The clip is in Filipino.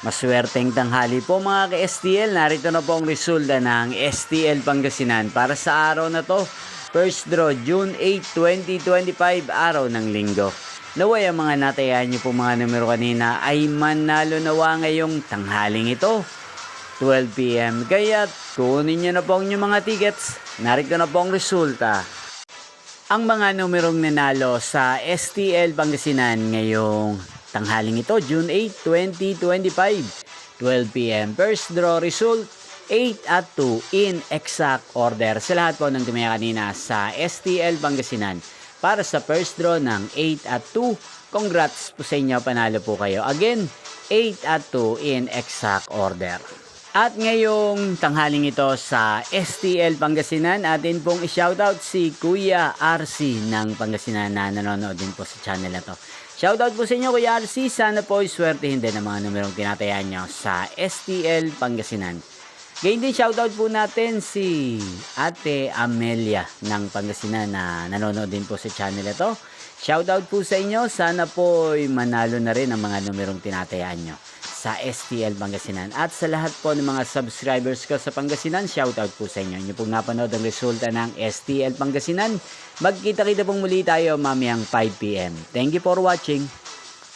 Maswerteng tanghali po mga ka-STL. Narito na po ang resulta ng STL Pangasinan para sa araw na to. First draw, June 8, 2025, araw ng linggo. Naway ang mga natayan nyo po mga numero kanina ay manalo nawa ngayong tanghaling ito. 12 PM. Kaya kunin nyo na po ang inyong mga tickets. Narito na po ang resulta. Ang mga numerong nanalo sa STL Pangasinan ngayong tanghaling ito, June 8, 2025, 12 PM. First draw result, 8 at 2 in exact order. Sa lahat po ng tumaya kanina sa STL Pangasinan para sa first draw ng 8 at 2. Congrats po sa inyo, panalo po kayo. Again, 8 at 2 in exact order. At ngayong tanghaling ito sa STL Pangasinan, atin pong i-shoutout si Kuya RC ng Pangasinan na nanonood din po sa channel na to. Shoutout po sa inyo Kuya RC, sana po iswertehin din ang mga numerong tinatayaan nyo sa STL Pangasinan. Gayun din shoutout po natin si Ate Amelia ng Pangasinan na nanonood din po sa channel na to. Shoutout po sa inyo, sana po manalo na rin ang mga numerong tinatayaan nyo sa STL Pangasinan. At sa lahat po ng mga subscribers ko sa Pangasinan, shoutout po sa inyo. Inyo pong napanood ang resulta ng STL Pangasinan. Magkita-kita pong muli tayo mamayang 5 PM. Thank you for watching.